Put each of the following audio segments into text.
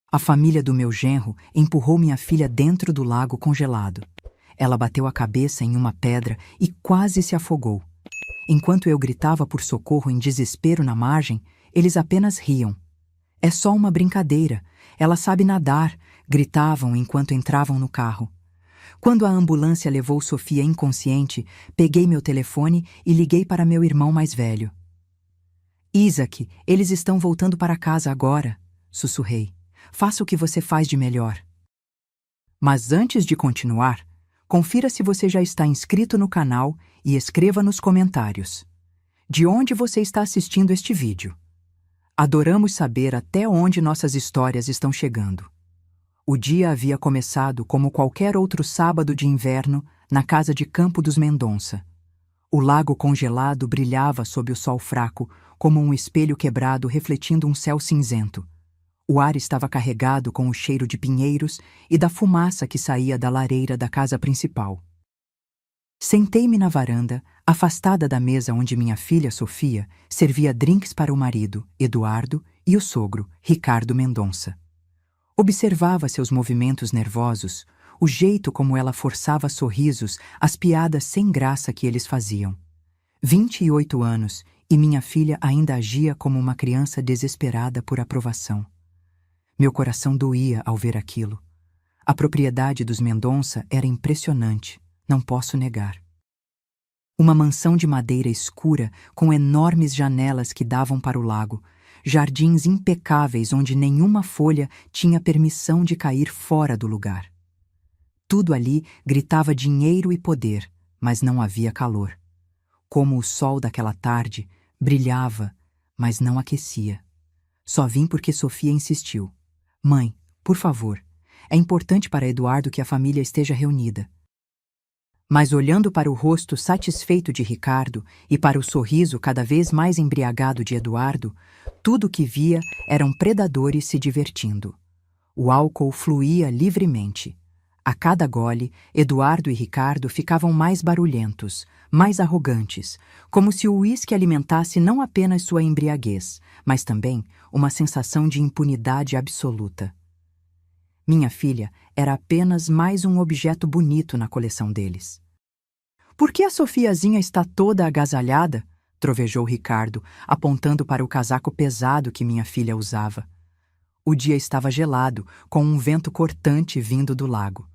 A família do meu genro empurrou minha filha dentro do lago congelado. Ela bateu a cabeça em uma pedra e quase se afogou. Enquanto eu gritava por socorro em desespero na margem, eles apenas riam. "É só uma brincadeira, ela sabe nadar", gritavam enquanto entravam no carro. Quando a ambulância levou Sofia inconsciente, peguei meu telefone e liguei para meu irmão mais velho. "Isaac, eles estão voltando para casa agora", sussurrei. "Faça o que você faz de melhor." Mas antes de continuar, confira se você já está inscrito no canal e escreva nos comentários de onde você está assistindo este vídeo. Adoramos saber até onde nossas histórias estão chegando. O dia havia começado como qualquer outro sábado de inverno na casa de campo dos Mendonça. O lago congelado brilhava sob o sol fraco, como um espelho quebrado refletindo um céu cinzento. O ar estava carregado com o cheiro de pinheiros e da fumaça que saía da lareira da casa principal. Sentei-me na varanda, afastada da mesa onde minha filha Sofia servia drinks para o marido, Eduardo, e o sogro, Ricardo Mendonça. Observava seus movimentos nervosos, o jeito como ela forçava sorrisos às piadas sem graça que eles faziam. 28 anos, e minha filha ainda agia como uma criança desesperada por aprovação. Meu coração doía ao ver aquilo. A propriedade dos Mendonça era impressionante, não posso negar. Uma mansão de madeira escura com enormes janelas que davam para o lago, jardins impecáveis onde nenhuma folha tinha permissão de cair fora do lugar. Tudo ali gritava dinheiro e poder, mas não havia calor. Como o sol daquela tarde, brilhava, mas não aquecia. Só vim porque Sofia insistiu. "Mãe, por favor, é importante para Eduardo que a família esteja reunida." Mas olhando para o rosto satisfeito de Ricardo e para o sorriso cada vez mais embriagado de Eduardo, tudo o que via eram predadores se divertindo. O álcool fluía livremente. A cada gole, Eduardo e Ricardo ficavam mais barulhentos, mais arrogantes, como se o uísque alimentasse não apenas sua embriaguez, mas também uma sensação de impunidade absoluta. Minha filha era apenas mais um objeto bonito na coleção deles. "Por que a Sofiazinha está toda agasalhada?" trovejou Ricardo, apontando para o casaco pesado que minha filha usava. O dia estava gelado, com um vento cortante vindo do lago.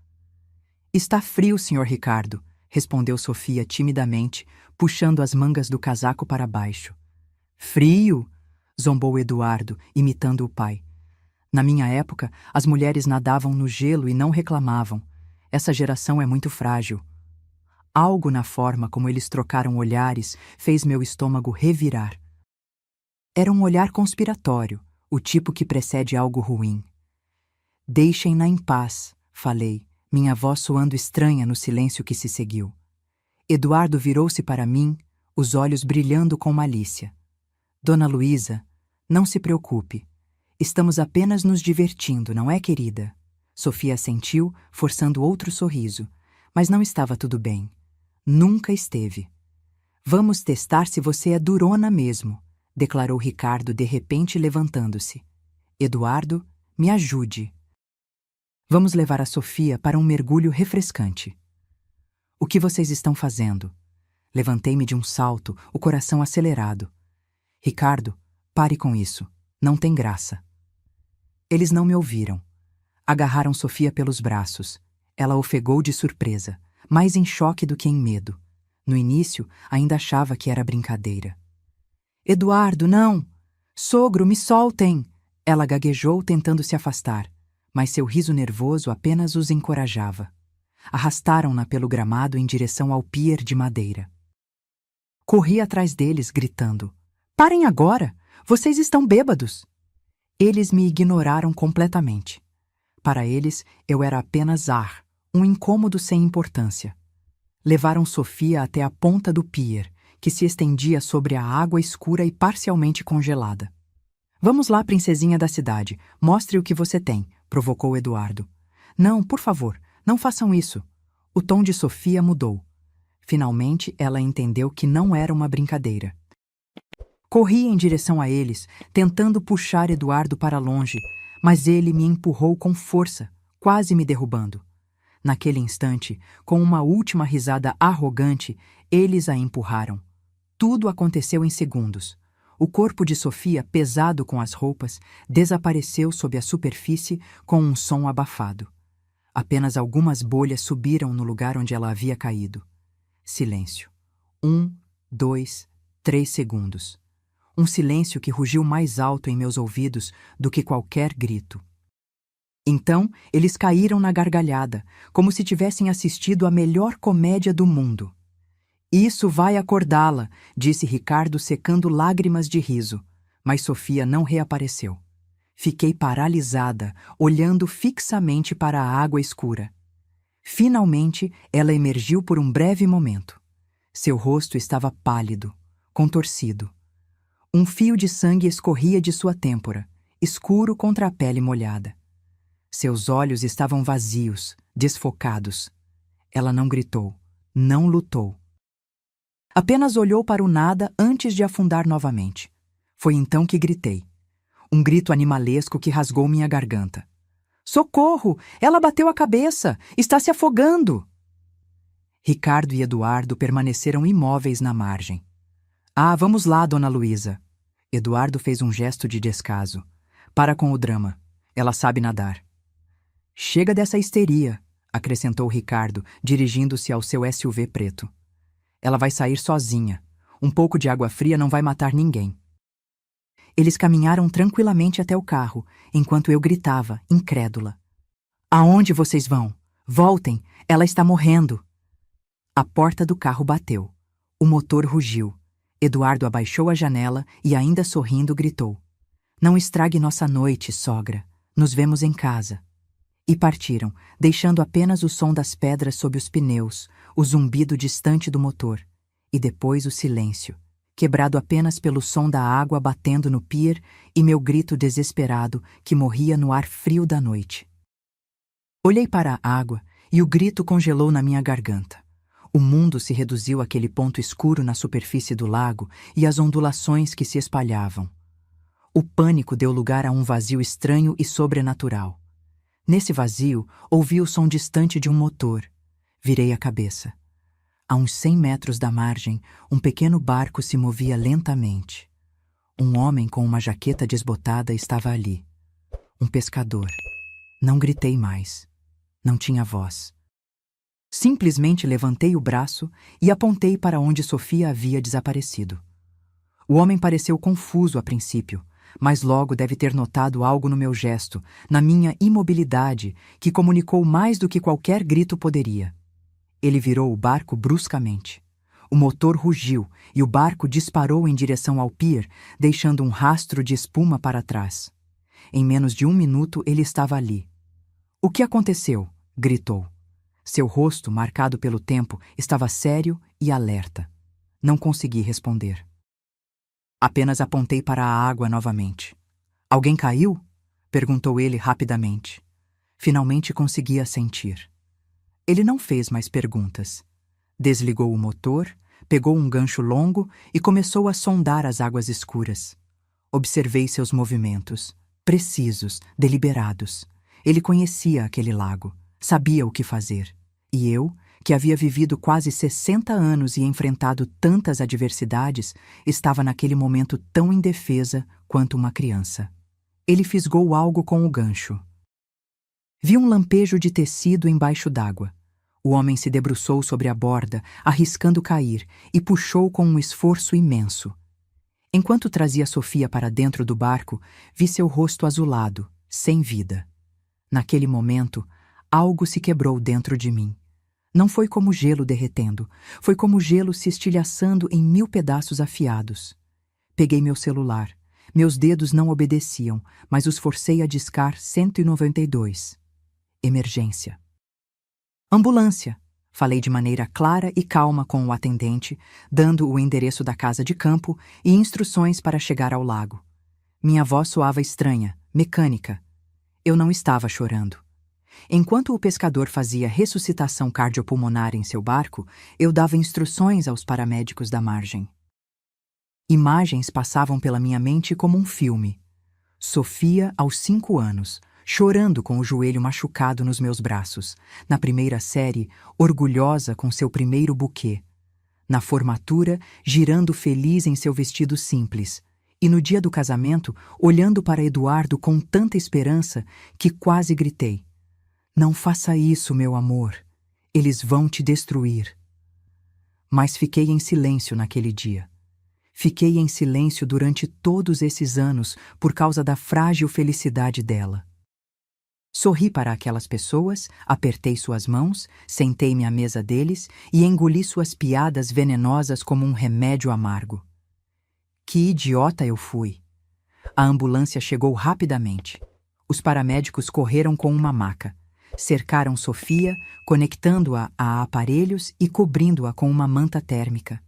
"Está frio, Sr. Ricardo", respondeu Sofia timidamente, puxando as mangas do casaco para baixo. "Frio?", zombou Eduardo, imitando o pai. "Na minha época, as mulheres nadavam no gelo e não reclamavam. Essa geração é muito frágil." Algo na forma como eles trocaram olhares fez meu estômago revirar. Era um olhar conspiratório, o tipo que precede algo ruim. "Deixem-na em paz", falei, minha voz soando estranha no silêncio que se seguiu. Eduardo virou-se para mim, os olhos brilhando com malícia. "Dona Luísa, não se preocupe. Estamos apenas nos divertindo, não é, querida?" Sofia assentiu, forçando outro sorriso, mas não estava tudo bem. Nunca esteve. "Vamos testar se você é durona mesmo", declarou Ricardo de repente levantando-se. "Eduardo, me ajude. Vamos levar a Sofia para um mergulho refrescante." "O que vocês estão fazendo?" Levantei-me de um salto, o coração acelerado. "Ricardo, pare com isso. Não tem graça." Eles não me ouviram. Agarraram Sofia pelos braços. Ela ofegou de surpresa, mais em choque do que em medo. No início, ainda achava que era brincadeira. "Eduardo, não! Sogro, me soltem!" Ela gaguejou tentando se afastar, mas seu riso nervoso apenas os encorajava. Arrastaram-na pelo gramado em direção ao pier de madeira. Corri atrás deles, gritando: "Parem agora! Vocês estão bêbados!" Eles me ignoraram completamente. Para eles, eu era apenas ar, um incômodo sem importância. Levaram Sofia até a ponta do pier, que se estendia sobre a água escura e parcialmente congelada. "Vamos lá, princesinha da cidade, mostre o que você tem", provocou Eduardo. "Não, por favor, não façam isso." O tom de Sofia mudou. Finalmente, ela entendeu que não era uma brincadeira. Corri em direção a eles, tentando puxar Eduardo para longe, mas ele me empurrou com força, quase me derrubando. Naquele instante, com uma última risada arrogante, eles a empurraram. Tudo aconteceu em segundos. O corpo de Sofia, pesado com as roupas, desapareceu sob a superfície com um som abafado. Apenas algumas bolhas subiram no lugar onde ela havia caído. Silêncio. 1, 2, 3 segundos. Um silêncio que rugiu mais alto em meus ouvidos do que qualquer grito. Então, eles caíram na gargalhada, como se tivessem assistido à melhor comédia do mundo. Isso vai acordá-la, disse Ricardo secando lágrimas de riso, mas Sofia não reapareceu. Fiquei paralisada, olhando fixamente para a água escura. Finalmente, ela emergiu por um breve momento. Seu rosto estava pálido, contorcido. Um fio de sangue escorria de sua têmpora, escuro contra a pele molhada. Seus olhos estavam vazios, desfocados. Ela não gritou, não lutou. Apenas olhou para o nada antes de afundar novamente. Foi então que gritei. Um grito animalesco que rasgou minha garganta. Socorro! Ela bateu a cabeça! Está se afogando! Ricardo e Eduardo permaneceram imóveis na margem. Ah, vamos lá, dona Luísa. Eduardo fez um gesto de descaso. Para com o drama. Ela sabe nadar. Chega dessa histeria, acrescentou Ricardo, dirigindo-se ao seu SUV preto. Ela vai sair sozinha. Um pouco de água fria não vai matar ninguém. Eles caminharam tranquilamente até o carro, enquanto eu gritava, incrédula. Aonde vocês vão? Voltem, ela está morrendo. A porta do carro bateu. O motor rugiu. Eduardo abaixou a janela e, ainda sorrindo, gritou. Não estrague nossa noite, sogra. Nos vemos em casa. E partiram, deixando apenas o som das pedras sob os pneus, o zumbido distante do motor, e depois o silêncio, quebrado apenas pelo som da água batendo no pier e meu grito desesperado que morria no ar frio da noite. Olhei para a água e o grito congelou na minha garganta. O mundo se reduziu àquele ponto escuro na superfície do lago e às ondulações que se espalhavam. O pânico deu lugar a um vazio estranho e sobrenatural. Nesse vazio, ouvi o som distante de um motor. Virei a cabeça. A uns 100 metros da margem, um pequeno barco se movia lentamente. Um homem com uma jaqueta desbotada estava ali. Um pescador. Não gritei mais. Não tinha voz. Simplesmente levantei o braço e apontei para onde Sofia havia desaparecido. O homem pareceu confuso a princípio, mas logo deve ter notado algo no meu gesto, na minha imobilidade, que comunicou mais do que qualquer grito poderia. Ele virou o barco bruscamente. O motor rugiu e o barco disparou em direção ao pier, deixando um rastro de espuma para trás. Em menos de 1 minuto ele estava ali. O que aconteceu? Gritou. Seu rosto, marcado pelo tempo, estava sério e alerta. Não consegui responder. Apenas apontei para a água novamente. Alguém caiu? Perguntou ele rapidamente. Finalmente conseguia sentir. Ele não fez mais perguntas. Desligou o motor, pegou um gancho longo e começou a sondar as águas escuras. Observei seus movimentos, precisos, deliberados. Ele conhecia aquele lago, sabia o que fazer. E eu, que havia vivido quase 60 anos e enfrentado tantas adversidades, estava naquele momento tão indefesa quanto uma criança. Ele fisgou algo com o gancho. Vi um lampejo de tecido embaixo d'água. O homem se debruçou sobre a borda, arriscando cair, e puxou com um esforço imenso. Enquanto trazia Sofia para dentro do barco, vi seu rosto azulado, sem vida. Naquele momento, algo se quebrou dentro de mim. Não foi como gelo derretendo, foi como gelo se estilhaçando em 1000 pedaços afiados. Peguei meu celular. Meus dedos não obedeciam, mas os forcei a discar 192. Emergência. Ambulância. Falei de maneira clara e calma com o atendente, dando o endereço da casa de campo e instruções para chegar ao lago. Minha voz soava estranha, mecânica. Eu não estava chorando. Enquanto o pescador fazia ressuscitação cardiopulmonar em seu barco, eu dava instruções aos paramédicos da margem. Imagens passavam pela minha mente como um filme. Sofia, aos 5 anos, chorando com o joelho machucado nos meus braços, na primeira série, orgulhosa com seu primeiro buquê, na formatura, girando feliz em seu vestido simples, e no dia do casamento, olhando para Eduardo com tanta esperança que quase gritei: "Não faça isso, meu amor. Eles vão te destruir." Mas fiquei em silêncio naquele dia. Fiquei em silêncio durante todos esses anos por causa da frágil felicidade dela. Sorri para aquelas pessoas, apertei suas mãos, sentei-me à mesa deles e engoli suas piadas venenosas como um remédio amargo. Que idiota eu fui! A ambulância chegou rapidamente. Os paramédicos correram com uma maca. Cercaram Sofia, conectando-a a aparelhos e cobrindo-a com uma manta térmica.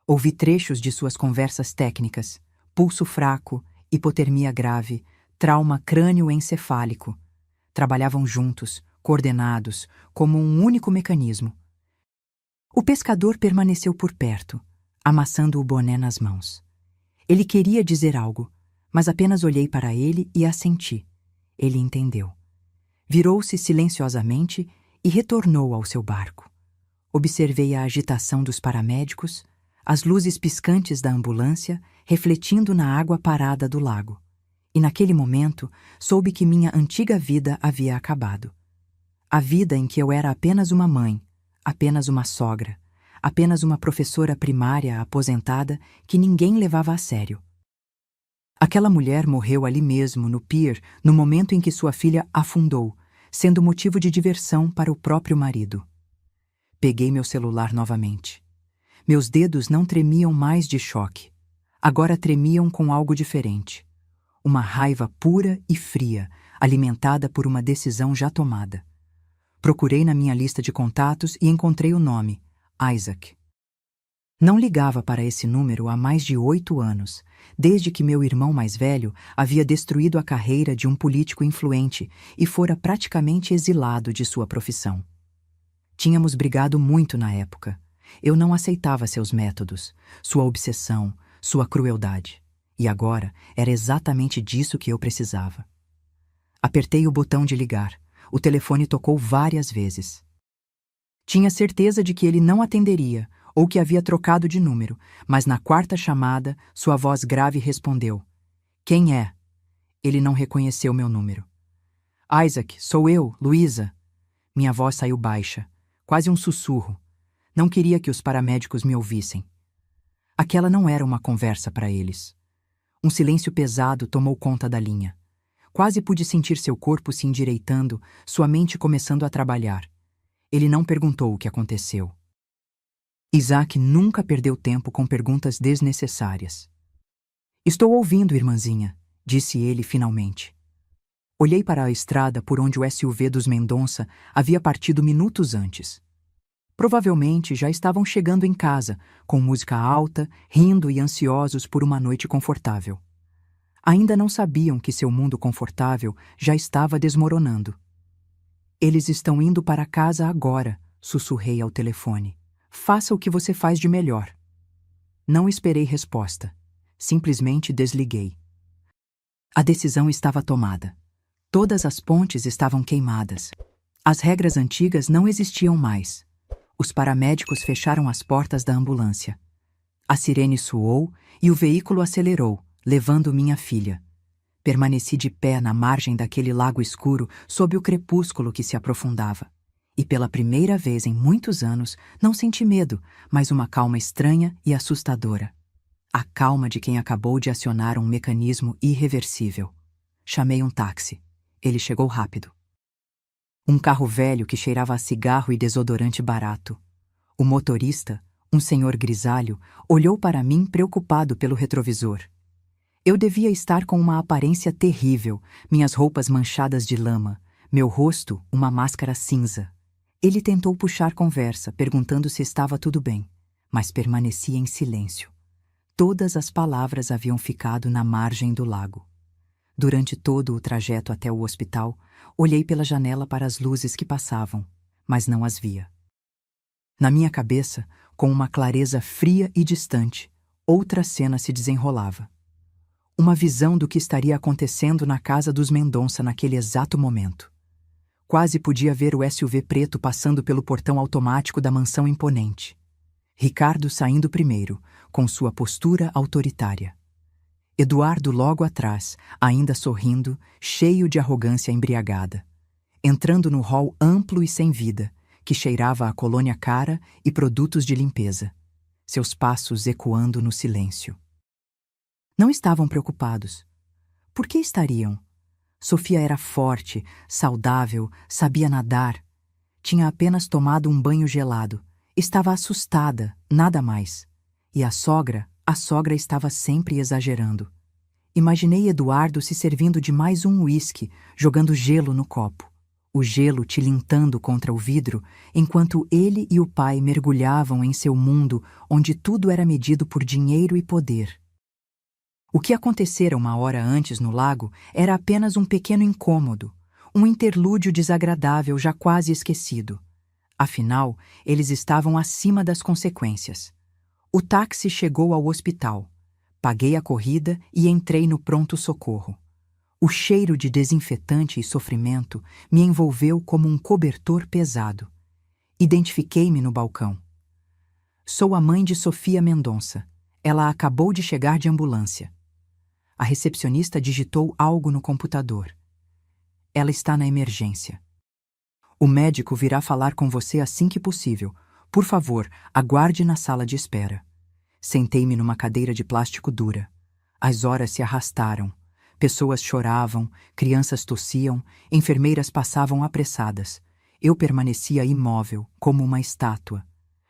Ouvi trechos de suas conversas técnicas: pulso fraco, hipotermia grave, trauma crânioencefálico. Trabalhavam juntos, coordenados, como um único mecanismo. O pescador permaneceu por perto, amassando o boné nas mãos. Ele queria dizer algo, mas apenas olhei para ele e assenti. Ele entendeu. Virou-se silenciosamente e retornou ao seu barco. Observei a agitação dos paramédicos, as luzes piscantes da ambulância refletindo na água parada do lago. E naquele momento soube que minha antiga vida havia acabado. A vida em que eu era apenas uma mãe, apenas uma sogra, apenas uma professora primária aposentada que ninguém levava a sério. Aquela mulher morreu ali mesmo, no pier, no momento em que sua filha afundou, sendo motivo de diversão para o próprio marido. Peguei meu celular novamente. Meus dedos não tremiam mais de choque. Agora tremiam com algo diferente. Uma raiva pura e fria, alimentada por uma decisão já tomada. Procurei na minha lista de contatos e encontrei o nome: Isaac. Não ligava para esse número há mais de 8 anos, desde que meu irmão mais velho havia destruído a carreira de um político influente e fora praticamente exilado de sua profissão. Tínhamos brigado muito na época. Eu não aceitava seus métodos, sua obsessão, sua crueldade. E agora era exatamente disso que eu precisava. Apertei o botão de ligar. O telefone tocou várias vezes. Tinha certeza de que ele não atenderia ou que havia trocado de número, mas na 4ª chamada, sua voz grave respondeu: "Quem é?" Ele não reconheceu meu número. "Isaac, sou eu, Luísa." Minha voz saiu baixa, quase um sussurro. Não queria que os paramédicos me ouvissem. Aquela não era uma conversa para eles. Um silêncio pesado tomou conta da linha. Quase pude sentir seu corpo se endireitando, sua mente começando a trabalhar. Ele não perguntou o que aconteceu. Isaac nunca perdeu tempo com perguntas desnecessárias. "Estou ouvindo, irmãzinha", disse ele finalmente. Olhei para a estrada por onde o SUV dos Mendonça havia partido minutos antes. Provavelmente já estavam chegando em casa, com música alta, rindo e ansiosos por uma noite confortável. Ainda não sabiam que seu mundo confortável já estava desmoronando. "Eles estão indo para casa agora", sussurrei ao telefone. "Faça o que você faz de melhor." Não esperei resposta. Simplesmente desliguei. A decisão estava tomada. Todas as pontes estavam queimadas. As regras antigas não existiam mais. Os paramédicos fecharam as portas da ambulância. A sirene soou e o veículo acelerou, levando minha filha. Permaneci de pé na margem daquele lago escuro sob o crepúsculo que se aprofundava. E pela primeira vez em muitos anos não senti medo, mas uma calma estranha e assustadora. A calma de quem acabou de acionar um mecanismo irreversível. Chamei um táxi. Ele chegou rápido. Um carro velho que cheirava a cigarro e desodorante barato. O motorista, um senhor grisalho, olhou para mim preocupado pelo retrovisor. Eu devia estar com uma aparência terrível, minhas roupas manchadas de lama, meu rosto uma máscara cinza. Ele tentou puxar conversa, perguntando se estava tudo bem, mas permanecia em silêncio. Todas as palavras haviam ficado na margem do lago. Durante todo o trajeto até o hospital, olhei pela janela para as luzes que passavam, mas não as via. Na minha cabeça, com uma clareza fria e distante, outra cena se desenrolava. uma visão do que estaria acontecendo na casa dos Mendonça naquele exato momento. Quase podia ver o SUV preto passando pelo portão automático da mansão imponente. Ricardo saindo primeiro, com sua postura autoritária. Eduardo logo atrás, ainda sorrindo, cheio de arrogância embriagada. Entrando no hall amplo e sem vida, que cheirava a colônia cara e produtos de limpeza. Seus passos ecoando no silêncio. Não estavam preocupados. Por que estariam? Sofia era forte, saudável, sabia nadar. Tinha apenas tomado um banho gelado. Estava assustada, nada mais. E a sogra estava sempre exagerando. Imaginei Eduardo se servindo de mais um uísque, jogando gelo no copo. O gelo tilintando contra o vidro, enquanto ele e o pai mergulhavam em seu mundo onde tudo era medido por dinheiro e poder. O que acontecera uma hora antes no lago era apenas um pequeno incômodo, um interlúdio desagradável já quase esquecido. Afinal, eles estavam acima das consequências. O táxi chegou ao hospital. Paguei a corrida e entrei no pronto-socorro. O cheiro de desinfetante e sofrimento me envolveu como um cobertor pesado. Identifiquei-me no balcão. Sou a mãe de Sofia Mendonça. Ela acabou de chegar de ambulância. A recepcionista digitou algo no computador. Ela está na emergência. O médico virá falar com você assim que possível. Por favor, aguarde na sala de espera. Sentei-me numa cadeira de plástico dura. As horas se arrastaram. Pessoas choravam, crianças tossiam, enfermeiras passavam apressadas. Eu permanecia imóvel, como uma estátua.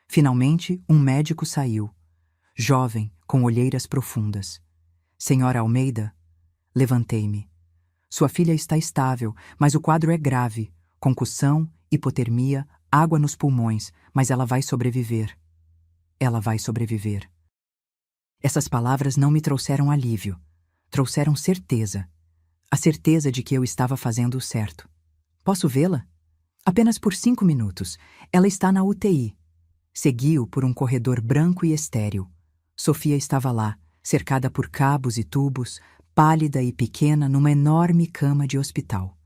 Finalmente, um médico saiu. Jovem, com olheiras profundas. Senhora Almeida? Levantei-me. Sua filha está estável, mas o quadro é grave. Concussão, hipotermia, água nos pulmões, mas ela vai sobreviver. Ela vai sobreviver. Essas palavras não me trouxeram alívio. Trouxeram certeza. A certeza de que eu estava fazendo o certo. Posso vê-la? Apenas por 5 minutos. Ela está na UTI. Segui-o por um corredor branco e estéril. Sofia estava lá, cercada por cabos e tubos, pálida e pequena numa enorme cama de hospital.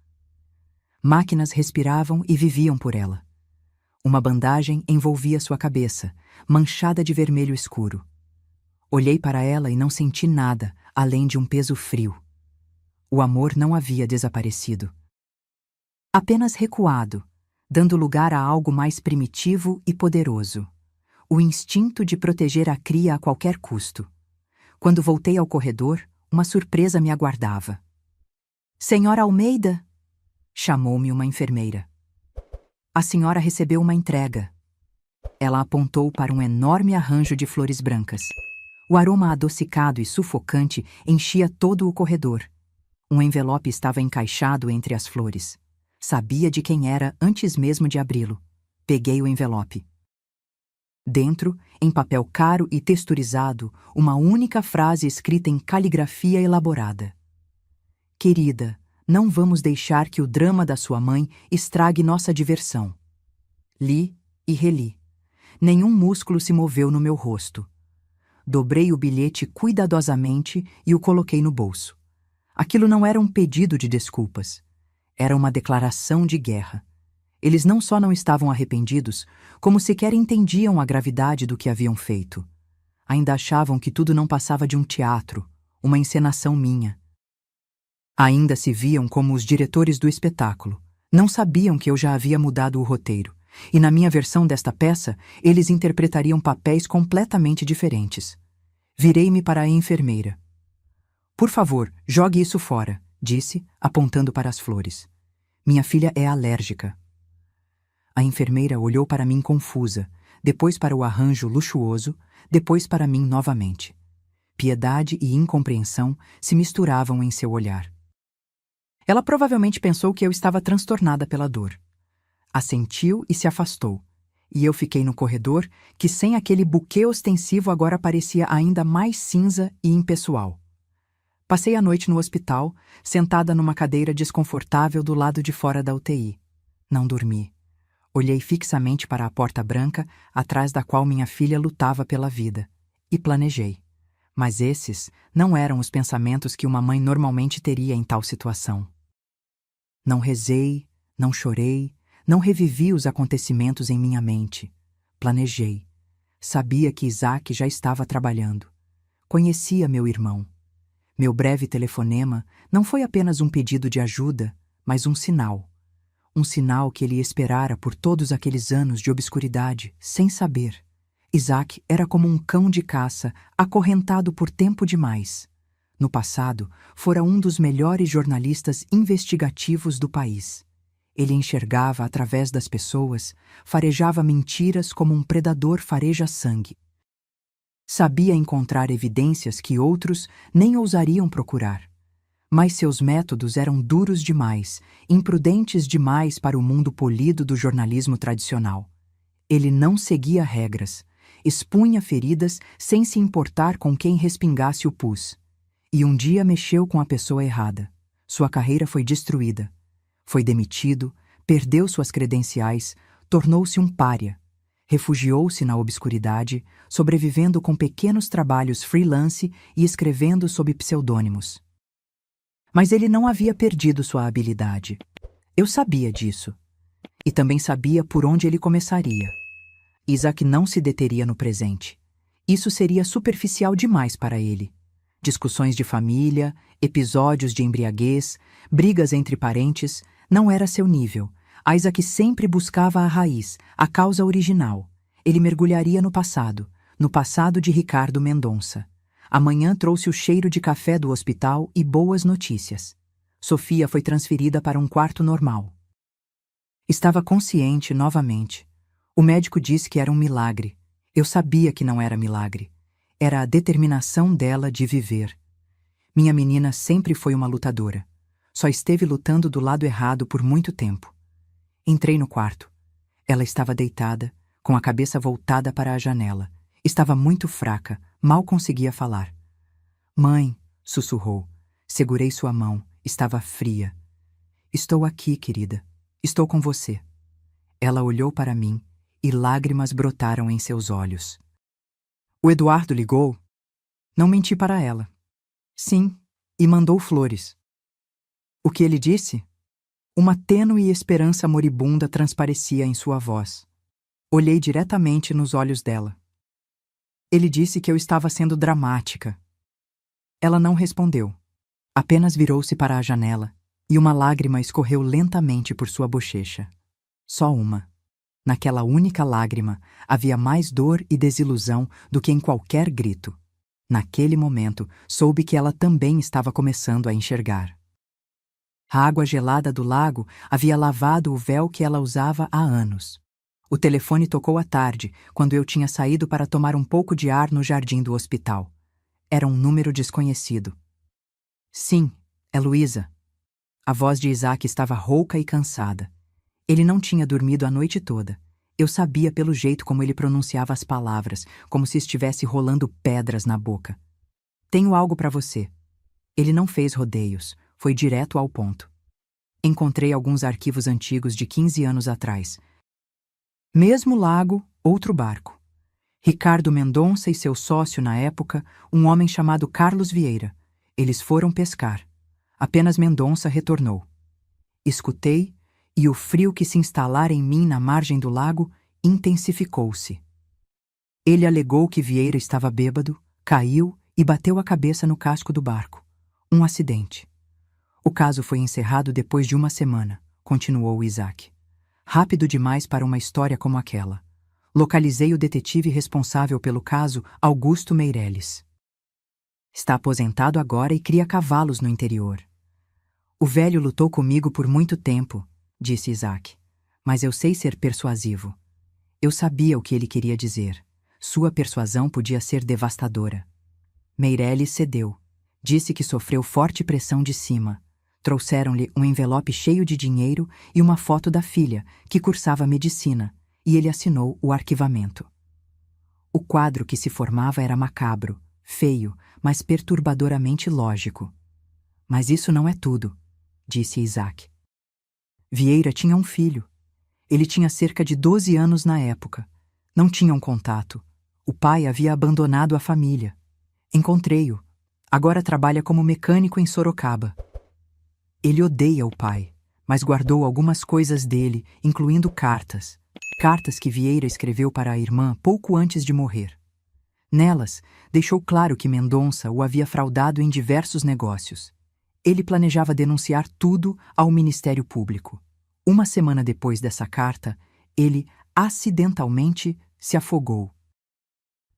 Máquinas respiravam e viviam por ela. Uma bandagem envolvia sua cabeça, manchada de vermelho escuro. Olhei para ela e não senti nada, além de um peso frio. O amor não havia desaparecido. Apenas recuado, dando lugar a algo mais primitivo e poderoso. O instinto de proteger a cria a qualquer custo. Quando voltei ao corredor, uma surpresa me aguardava. Senhora Almeida? Chamou-me uma enfermeira. A senhora recebeu uma entrega. Ela apontou para um enorme arranjo de flores brancas. O aroma adocicado e sufocante enchia todo o corredor. Um envelope estava encaixado entre as flores. Sabia de quem era antes mesmo de abri-lo. Peguei o envelope. Dentro, em papel caro e texturizado, uma única frase escrita em caligrafia elaborada. Querida, não vamos deixar que o drama da sua mãe estrague nossa diversão. Li e reli. Nenhum músculo se moveu no meu rosto. Dobrei o bilhete cuidadosamente e o coloquei no bolso. Aquilo não era um pedido de desculpas. Era uma declaração de guerra. Eles não só não estavam arrependidos, como sequer entendiam a gravidade do que haviam feito. Ainda achavam que tudo não passava de um teatro, uma encenação minha. Ainda se viam como os diretores do espetáculo. Não sabiam que eu já havia mudado o roteiro. E na minha versão desta peça, eles interpretariam papéis completamente diferentes. Virei-me para a enfermeira. Por favor, jogue isso fora, disse, apontando para as flores. Minha filha é alérgica. A enfermeira olhou para mim confusa, depois para o arranjo luxuoso, depois para mim novamente. Piedade e incompreensão se misturavam em seu olhar. Ela provavelmente pensou que eu estava transtornada pela dor. Assentiu e se afastou, e eu fiquei no corredor que sem aquele buquê ostensivo agora parecia ainda mais cinza e impessoal. Passei a noite no hospital, sentada numa cadeira desconfortável do lado de fora da UTI. Não dormi. Olhei fixamente para a porta branca, atrás da qual minha filha lutava pela vida, e planejei. Mas esses não eram os pensamentos que uma mãe normalmente teria em tal situação. Não rezei, não chorei, não revivi os acontecimentos em minha mente. Planejei. Sabia que Isaac já estava trabalhando. Conhecia meu irmão. Meu breve telefonema não foi apenas um pedido de ajuda, mas um sinal. Um sinal que ele esperara por todos aqueles anos de obscuridade, sem saber. Isaac era como um cão de caça, acorrentado por tempo demais. No passado, fora um dos melhores jornalistas investigativos do país. Ele enxergava através das pessoas, farejava mentiras como um predador fareja sangue. Sabia encontrar evidências que outros nem ousariam procurar. Mas seus métodos eram duros demais, imprudentes demais para o mundo polido do jornalismo tradicional. Ele não seguia regras, expunha feridas sem se importar com quem respingasse o pus. E um dia mexeu com a pessoa errada. Sua carreira foi destruída. Foi demitido, perdeu suas credenciais, tornou-se um pária. Refugiou-se na obscuridade, sobrevivendo com pequenos trabalhos freelance e escrevendo sob pseudônimos. Mas ele não havia perdido sua habilidade. Eu sabia disso. E também sabia por onde ele começaria. Isaac não se deteria no presente. Isso seria superficial demais para ele. Discussões de família, episódios de embriaguez, brigas entre parentes, não era seu nível. Isaac sempre buscava a raiz, a causa original. Ele mergulharia no passado de Ricardo Mendonça. Amanhã trouxe o cheiro de café do hospital e boas notícias. Sofia foi transferida para um quarto normal. Estava consciente novamente. O médico disse que era um milagre. Eu sabia que não era milagre. Era a determinação dela de viver. Minha menina sempre foi uma lutadora. Só esteve lutando do lado errado por muito tempo. Entrei no quarto. Ela estava deitada, com a cabeça voltada para a janela. Estava muito fraca, mal conseguia falar. Mãe, sussurrou. Segurei sua mão. Estava fria. Estou aqui, querida. Estou com você. Ela olhou para mim e lágrimas brotaram em seus olhos. O Eduardo ligou? Não menti para ela. Sim, e mandou flores. O que ele disse? Uma tênue esperança moribunda transparecia em sua voz. Olhei diretamente nos olhos dela. Ele disse que eu estava sendo dramática. Ela não respondeu. Apenas virou-se para a janela, e uma lágrima escorreu lentamente por sua bochecha. Só uma. Naquela única lágrima havia mais dor e desilusão do que em qualquer grito. Naquele momento, soube que ela também estava começando a enxergar. A água gelada do lago havia lavado o véu que ela usava há anos. O telefone tocou à tarde, quando eu tinha saído para tomar um pouco de ar no jardim do hospital. Era um número desconhecido. Sim, é Luísa. A voz de Isaac estava rouca e cansada. Ele não tinha dormido a noite toda. Eu sabia pelo jeito como ele pronunciava as palavras, como se estivesse rolando pedras na boca. Tenho algo para você. Ele não fez rodeios, foi direto ao ponto. Encontrei alguns arquivos antigos de 15 anos atrás. Mesmo lago, outro barco. Ricardo Mendonça e seu sócio na época, um homem chamado Carlos Vieira. Eles foram pescar. Apenas Mendonça retornou. Escutei, e o frio que se instalara em mim na margem do lago intensificou-se. Ele alegou que Vieira estava bêbado, caiu e bateu a cabeça no casco do barco. Um acidente. O caso foi encerrado depois de uma semana, continuou Isaac. Rápido demais para uma história como aquela. Localizei o detetive responsável pelo caso, Augusto Meirelles. Está aposentado agora e cria cavalos no interior. O velho lutou comigo por muito tempo, disse Isaac. Mas eu sei ser persuasivo. Eu sabia o que ele queria dizer. Sua persuasão podia ser devastadora. Meirelles cedeu. Disse que sofreu forte pressão de cima. Trouxeram-lhe um envelope cheio de dinheiro e uma foto da filha, que cursava medicina, e ele assinou o arquivamento. O quadro que se formava era macabro, feio, mas perturbadoramente lógico. Mas isso não é tudo, disse Isaac. Vieira tinha um filho. Ele tinha cerca de 12 anos na época. Não tinham contato. O pai havia abandonado a família. Encontrei-o. Agora trabalha como mecânico em Sorocaba. Ele odeia o pai, mas guardou algumas coisas dele, incluindo cartas. Cartas que Vieira escreveu para a irmã pouco antes de morrer. Nelas, deixou claro que Mendonça o havia fraudado em diversos negócios. Ele planejava denunciar tudo ao Ministério Público. Uma semana depois dessa carta, ele acidentalmente se afogou.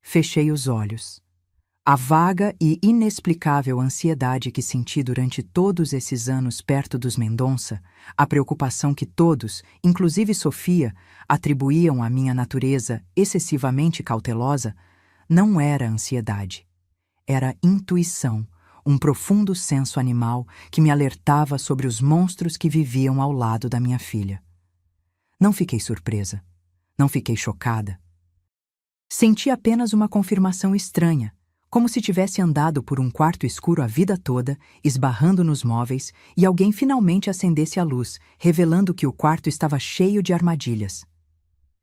Fechei os olhos. A vaga e inexplicável ansiedade que senti durante todos esses anos perto dos Mendonça, a preocupação que todos, inclusive Sofia, atribuíam à minha natureza excessivamente cautelosa, não era ansiedade. Era intuição, um profundo senso animal que me alertava sobre os monstros que viviam ao lado da minha filha. Não fiquei surpresa. Não fiquei chocada. Senti apenas uma confirmação estranha, como se tivesse andado por um quarto escuro a vida toda, esbarrando nos móveis, e alguém finalmente acendesse a luz, revelando que o quarto estava cheio de armadilhas.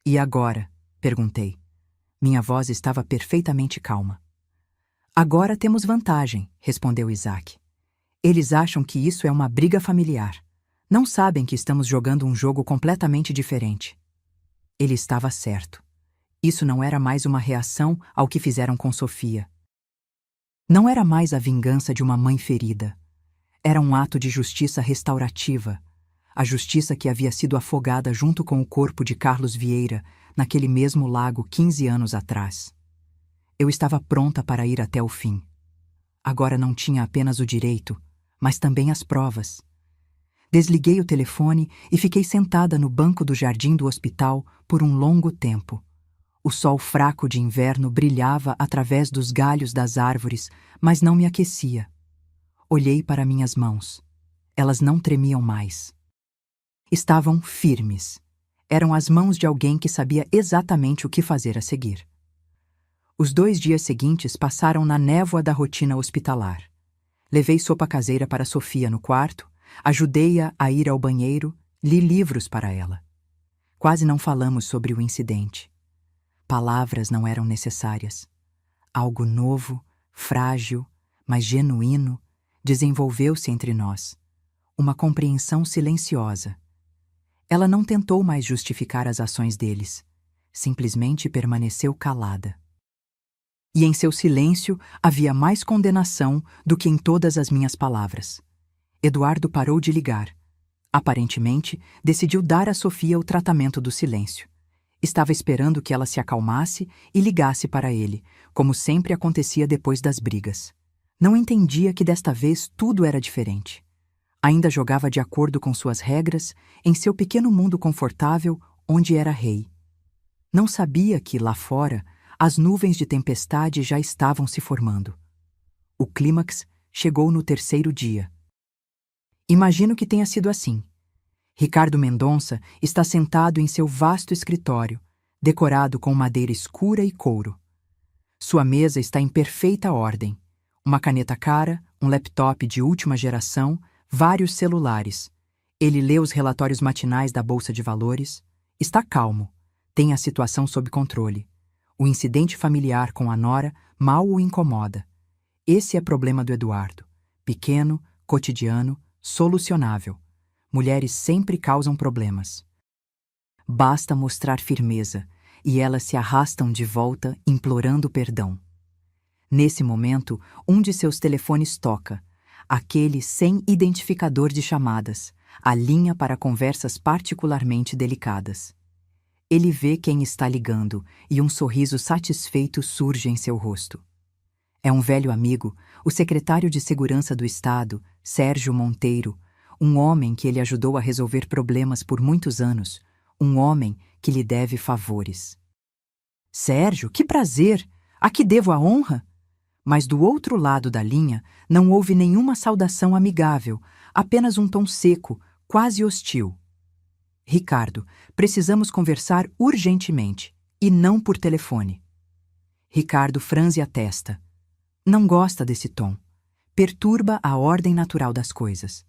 E agora? Perguntei. Minha voz estava perfeitamente calma. Agora temos vantagem, respondeu Isaac. Eles acham que isso é uma briga familiar. Não sabem que estamos jogando um jogo completamente diferente. Ele estava certo. Isso não era mais uma reação ao que fizeram com Sofia. Não era mais a vingança de uma mãe ferida. Era um ato de justiça restaurativa. A justiça que havia sido afogada junto com o corpo de Carlos Vieira, naquele mesmo lago 15 anos atrás. Eu estava pronta para ir até o fim. Agora não tinha apenas o direito, mas também as provas. Desliguei o telefone e fiquei sentada no banco do jardim do hospital por um longo tempo. O sol fraco de inverno brilhava através dos galhos das árvores, mas não me aquecia. Olhei para minhas mãos. Elas não tremiam mais. Estavam firmes. Eram as mãos de alguém que sabia exatamente o que fazer a seguir. Os 2 dias seguintes passaram na névoa da rotina hospitalar. Levei sopa caseira para Sofia no quarto, ajudei-a a ir ao banheiro, li livros para ela. Quase não falamos sobre o incidente. Palavras não eram necessárias. Algo novo, frágil, mas genuíno, desenvolveu-se entre nós. Uma compreensão silenciosa. Ela não tentou mais justificar as ações deles. Simplesmente permaneceu calada. E em seu silêncio havia mais condenação do que em todas as minhas palavras. Eduardo parou de ligar. Aparentemente, decidiu dar a Sofia o tratamento do silêncio. Estava esperando que ela se acalmasse e ligasse para ele, como sempre acontecia depois das brigas. Não entendia que desta vez tudo era diferente. Ainda jogava de acordo com suas regras, em seu pequeno mundo confortável, onde era rei. Não sabia que, lá fora, as nuvens de tempestade já estavam se formando. O clímax chegou no 3º dia. Imagino que tenha sido assim. Ricardo Mendonça está sentado em seu vasto escritório, decorado com madeira escura e couro. Sua mesa está em perfeita ordem. Uma caneta cara, um laptop de última geração, vários celulares. Ele lê os relatórios matinais da Bolsa de Valores. Está calmo. Tem a situação sob controle. O incidente familiar com a nora mal o incomoda. Esse é problema do Eduardo. Pequeno, cotidiano, solucionável. Mulheres sempre causam problemas. Basta mostrar firmeza, e elas se arrastam de volta implorando perdão. Nesse momento, um de seus telefones toca, aquele sem identificador de chamadas, a linha para conversas particularmente delicadas. Ele vê quem está ligando e um sorriso satisfeito surge em seu rosto. É um velho amigo, o secretário de Segurança do Estado, Sérgio Monteiro, um homem que ele ajudou a resolver problemas por muitos anos, um homem que lhe deve favores. Sérgio, que prazer! A que devo a honra? Mas do outro lado da linha não houve nenhuma saudação amigável, apenas um tom seco, quase hostil. Ricardo, precisamos conversar urgentemente, e não por telefone. Ricardo franze a testa. Não gosta desse tom. Perturba a ordem natural das coisas.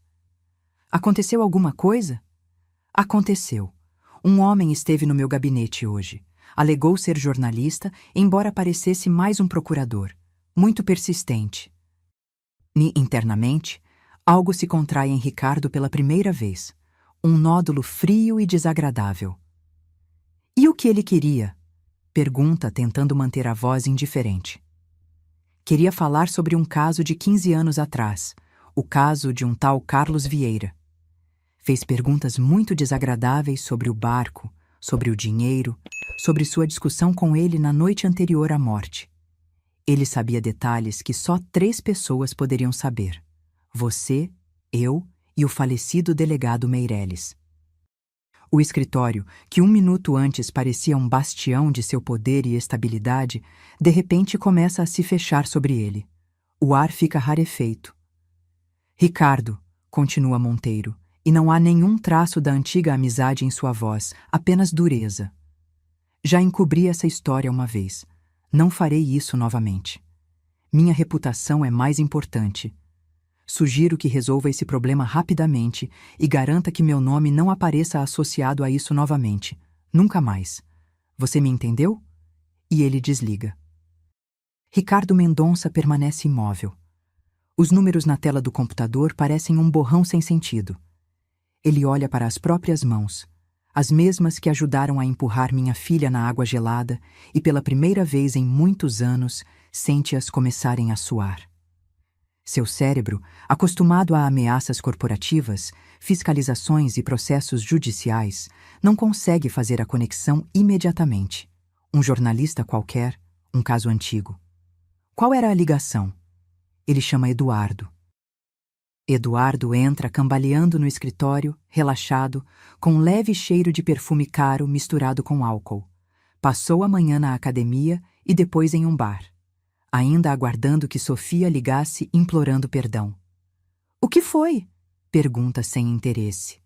Aconteceu alguma coisa? Aconteceu. Um homem esteve no meu gabinete hoje. Alegou ser jornalista, embora parecesse mais um procurador. muito persistente. Internamente, algo se contrai em Ricardo pela primeira vez, um nódulo frio e desagradável. E o que ele queria? Pergunta, tentando manter a voz indiferente. Queria falar sobre um caso de 15 anos atrás, o caso de um tal Carlos Vieira. Fez perguntas muito desagradáveis sobre o barco, sobre o dinheiro, sobre sua discussão com ele na noite anterior à morte. Ele sabia detalhes que só 3 pessoas poderiam saber: você, eu e o falecido delegado Meireles. O escritório, que 1 minuto antes parecia um bastião de seu poder e estabilidade, de repente começa a se fechar sobre ele. O ar fica rarefeito. Ricardo, continua Monteiro, e não há nenhum traço da antiga amizade em sua voz, apenas dureza. Já encobri essa história uma vez. Não farei isso novamente. Minha reputação é mais importante. Sugiro que resolva esse problema rapidamente e garanta que meu nome não apareça associado a isso novamente. Nunca mais. Você me entendeu? E ele desliga. Ricardo Mendonça permanece imóvel. Os números na tela do computador parecem um borrão sem sentido. Ele olha para as próprias mãos, as mesmas que ajudaram a empurrar minha filha na água gelada, e pela primeira vez em muitos anos sente-as começarem a suar. Seu cérebro, acostumado a ameaças corporativas, fiscalizações e processos judiciais, não consegue fazer a conexão imediatamente. Um jornalista qualquer, um caso antigo. Qual era a ligação? Ele chama Eduardo. Eduardo entra cambaleando no escritório, relaxado, com um leve cheiro de perfume caro misturado com álcool. Passou a manhã na academia e depois em um bar, ainda aguardando que Sofia ligasse implorando perdão. O que foi? Pergunta sem interesse.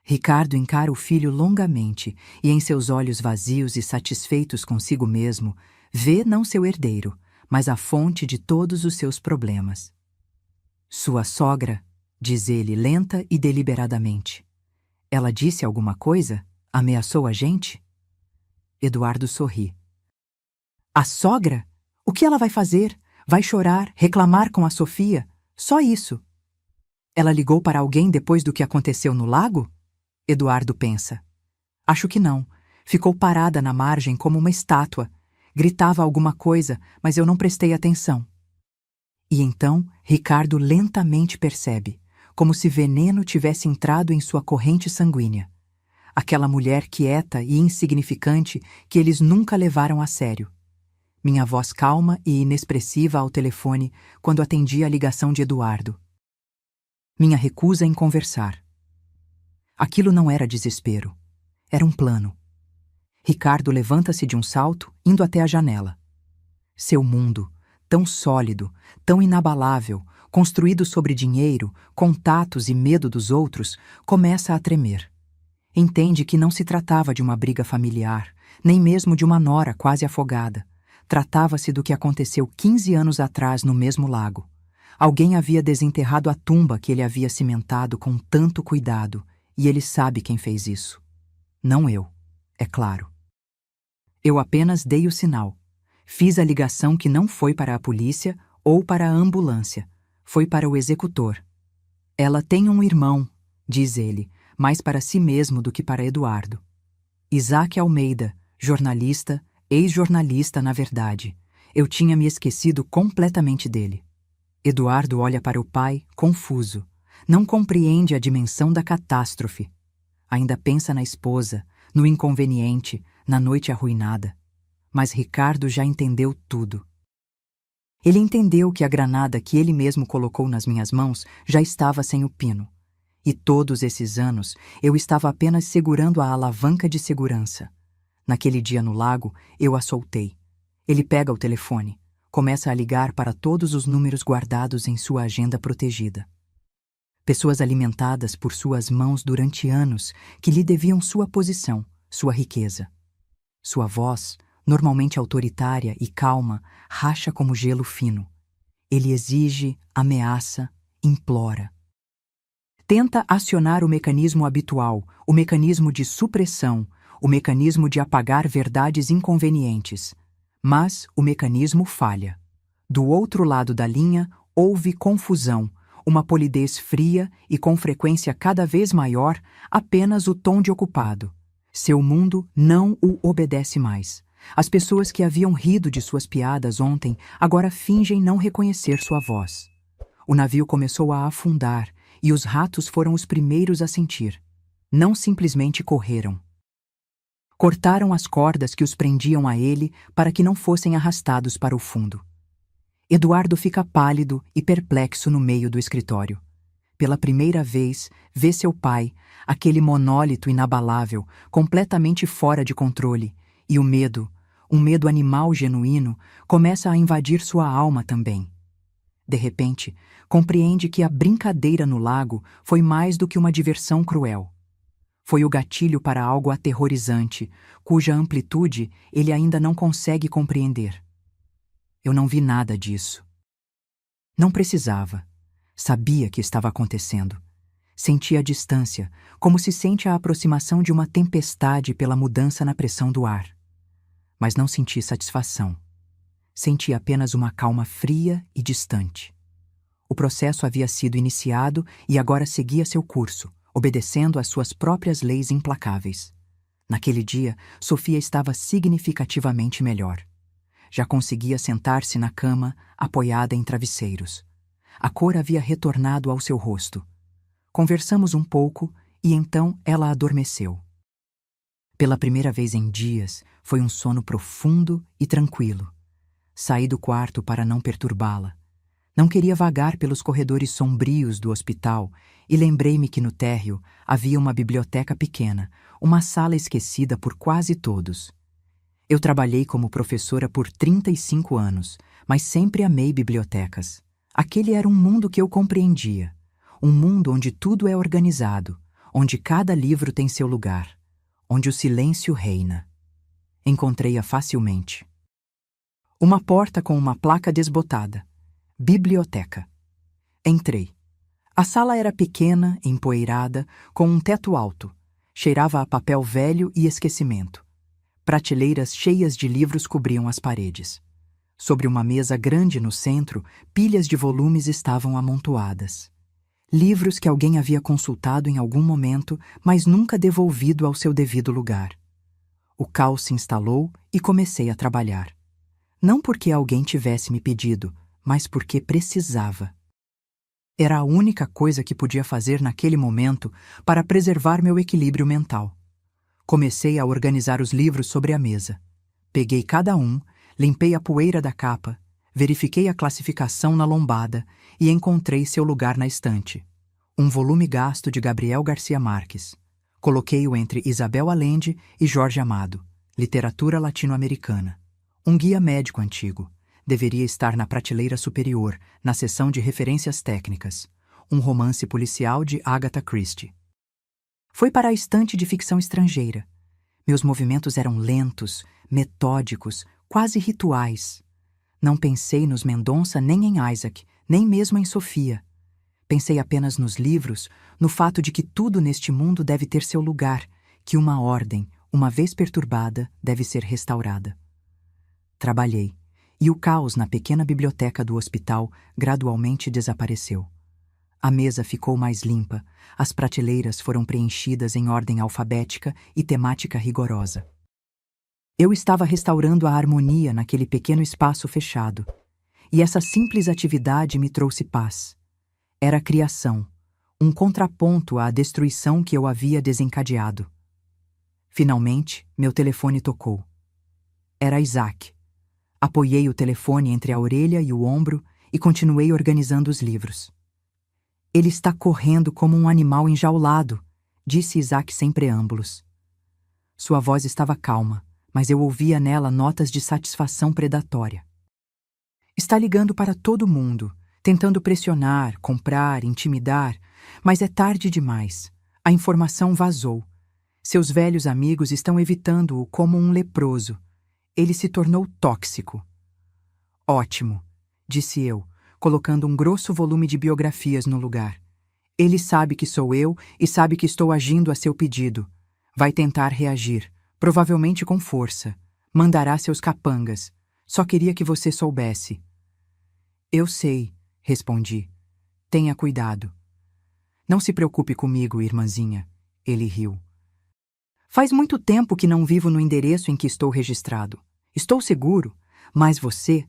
Ricardo encara o filho longamente e em seus olhos vazios e satisfeitos consigo mesmo, vê não seu herdeiro, mas a fonte de todos os seus problemas. Sua sogra, diz ele lenta e deliberadamente. Ela disse alguma coisa? Ameaçou a gente? Eduardo sorri. A sogra? O que ela vai fazer? Vai chorar, reclamar com a Sofia? Só isso. Ela ligou para alguém depois do que aconteceu no lago? Eduardo pensa. Acho que não. Ficou parada na margem como uma estátua. Gritava alguma coisa, mas eu não prestei atenção. E então, Ricardo lentamente percebe, como se veneno tivesse entrado em sua corrente sanguínea. Aquela mulher quieta e insignificante que eles nunca levaram a sério. Minha voz calma e inexpressiva ao telefone quando atendi a ligação de Eduardo. Minha recusa em conversar. Aquilo não era desespero. Era um plano. Ricardo levanta-se de um salto, indo até a janela. Seu mundo, tão sólido, tão inabalável, construído sobre dinheiro, contatos e medo dos outros, começa a tremer. Entende que não se tratava de uma briga familiar, nem mesmo de uma nora quase afogada. Tratava-se do que aconteceu 15 anos atrás no mesmo lago. Alguém havia desenterrado a tumba que ele havia cimentado com tanto cuidado, e ele sabe quem fez isso. Não eu, é claro. Eu apenas dei o sinal. Fiz a ligação que não foi para a polícia ou para a ambulância. Foi para o executor. Ela tem um irmão, diz ele, mais para si mesmo do que para Eduardo. Isaac Almeida, jornalista, ex-jornalista na verdade. Eu tinha me esquecido completamente dele. Eduardo olha para o pai, confuso. Não compreende a dimensão da catástrofe. Ainda pensa na esposa, no inconveniente, na noite arruinada. Mas Ricardo já entendeu tudo. Ele entendeu que a granada que ele mesmo colocou nas minhas mãos já estava sem o pino. E todos esses anos eu estava apenas segurando a alavanca de segurança. Naquele dia no lago, eu a soltei. Ele pega o telefone, começa a ligar para todos os números guardados em sua agenda protegida. Pessoas alimentadas por suas mãos durante anos que lhe deviam sua posição, sua riqueza. Sua voz, normalmente autoritária e calma, racha como gelo fino. Ele exige, ameaça, implora. Tenta acionar o mecanismo habitual, o mecanismo de supressão, o mecanismo de apagar verdades inconvenientes. Mas o mecanismo falha. Do outro lado da linha, houve confusão, uma polidez fria e com frequência cada vez maior, apenas o tom de ocupado. Seu mundo não o obedece mais. As pessoas que haviam rido de suas piadas ontem agora fingem não reconhecer sua voz. O navio começou a afundar e os ratos foram os primeiros a sentir. Não simplesmente correram. Cortaram as cordas que os prendiam a ele para que não fossem arrastados para o fundo. Eduardo fica pálido e perplexo no meio do escritório. Pela primeira vez, vê seu pai, aquele monólito inabalável, completamente fora de controle, e o medo, um medo animal genuíno, começa a invadir sua alma também. De repente, compreende que a brincadeira no lago foi mais do que uma diversão cruel. Foi o gatilho para algo aterrorizante, cuja amplitude ele ainda não consegue compreender. Eu não vi nada disso. Não precisava. Sabia que estava acontecendo. Sentia a distância, como se sente a aproximação de uma tempestade pela mudança na pressão do ar. Mas não senti satisfação. Senti apenas uma calma fria e distante. O processo havia sido iniciado e agora seguia seu curso, obedecendo às suas próprias leis implacáveis. Naquele dia, Sofia estava significativamente melhor. Já conseguia sentar-se na cama, apoiada em travesseiros. A cor havia retornado ao seu rosto. Conversamos um pouco e então ela adormeceu. Pela primeira vez em dias, foi um sono profundo e tranquilo. Saí do quarto para não perturbá-la. Não queria vagar pelos corredores sombrios do hospital e lembrei-me que no térreo havia uma biblioteca pequena, uma sala esquecida por quase todos. Eu trabalhei como professora por 35 anos, mas sempre amei bibliotecas. Aquele era um mundo que eu compreendia. Um mundo onde tudo é organizado, onde cada livro tem seu lugar, onde o silêncio reina. Encontrei-a facilmente. Uma porta com uma placa desbotada. Biblioteca. Entrei. A sala era pequena, empoeirada, com um teto alto. Cheirava a papel velho e esquecimento. Prateleiras cheias de livros cobriam as paredes. Sobre uma mesa grande no centro, pilhas de volumes estavam amontoadas. Livros que alguém havia consultado em algum momento, mas nunca devolvido ao seu devido lugar. O caos se instalou e comecei a trabalhar. Não porque alguém tivesse me pedido, mas porque precisava. Era a única coisa que podia fazer naquele momento para preservar meu equilíbrio mental. Comecei a organizar os livros sobre a mesa. Peguei cada um, limpei a poeira da capa, verifiquei a classificação na lombada e encontrei seu lugar na estante. Um volume gasto de Gabriel Garcia Marques. Coloquei-o entre Isabel Allende e Jorge Amado, literatura latino-americana. Um guia médico antigo. Deveria estar na prateleira superior, na seção de referências técnicas. Um romance policial de Agatha Christie. Foi para a estante de ficção estrangeira. Meus movimentos eram lentos, metódicos, quase rituais. Não pensei nos Mendonça nem em Isaac, nem mesmo em Sofia. Pensei apenas nos livros, no fato de que tudo neste mundo deve ter seu lugar, que uma ordem, uma vez perturbada, deve ser restaurada. Trabalhei, e o caos na pequena biblioteca do hospital gradualmente desapareceu. A mesa ficou mais limpa, as prateleiras foram preenchidas em ordem alfabética e temática rigorosa. Eu estava restaurando a harmonia naquele pequeno espaço fechado, e essa simples atividade me trouxe paz. Era a criação, um contraponto à destruição que eu havia desencadeado. Finalmente, meu telefone tocou. Era Isaac. Apoiei o telefone entre a orelha e o ombro e continuei organizando os livros. Ele está correndo como um animal enjaulado, disse Isaac sem preâmbulos. Sua voz estava calma, mas eu ouvia nela notas de satisfação predatória. Está ligando para todo mundo, tentando pressionar, comprar, intimidar, mas é tarde demais. A informação vazou. Seus velhos amigos estão evitando-o como um leproso. Ele se tornou tóxico. Ótimo, disse eu, colocando um grosso volume de biografias no lugar. Ele sabe que sou eu e sabe que estou agindo a seu pedido. Vai tentar reagir, provavelmente com força. Mandará seus capangas. Só queria que você soubesse. Eu sei, respondi. Tenha cuidado. Não se preocupe comigo, irmãzinha. Ele riu. Faz muito tempo que não vivo no endereço em que estou registrado. Estou seguro, mas você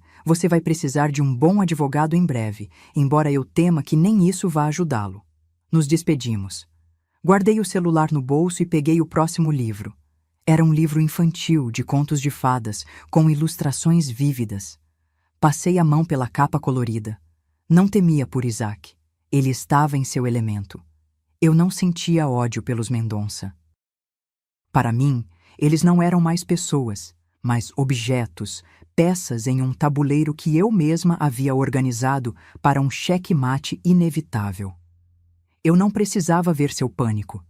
vai precisar de um bom advogado em breve, embora eu tema que nem isso vá ajudá-lo. Nos despedimos. Guardei o celular no bolso e peguei o próximo livro. Era um livro infantil de contos de fadas, com ilustrações vívidas. Passei a mão pela capa colorida. Não temia por Isaac. Ele estava em seu elemento. Eu não sentia ódio pelos Mendonça. Para mim, eles não eram mais pessoas, mas objetos, peças em um tabuleiro que eu mesma havia organizado para um xeque-mate inevitável. Eu não precisava ver seu pânico.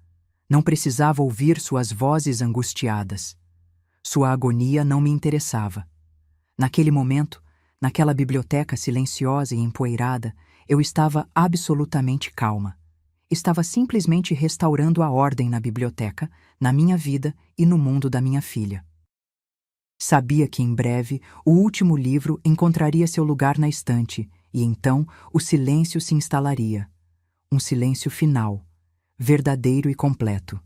Não precisava ouvir suas vozes angustiadas. Sua agonia não me interessava. Naquele momento, naquela biblioteca silenciosa e empoeirada, eu estava absolutamente calma. Estava simplesmente restaurando a ordem na biblioteca, na minha vida e no mundo da minha filha. Sabia que em breve o último livro encontraria seu lugar na estante e então o silêncio se instalaria. Um silêncio final, verdadeiro e completo.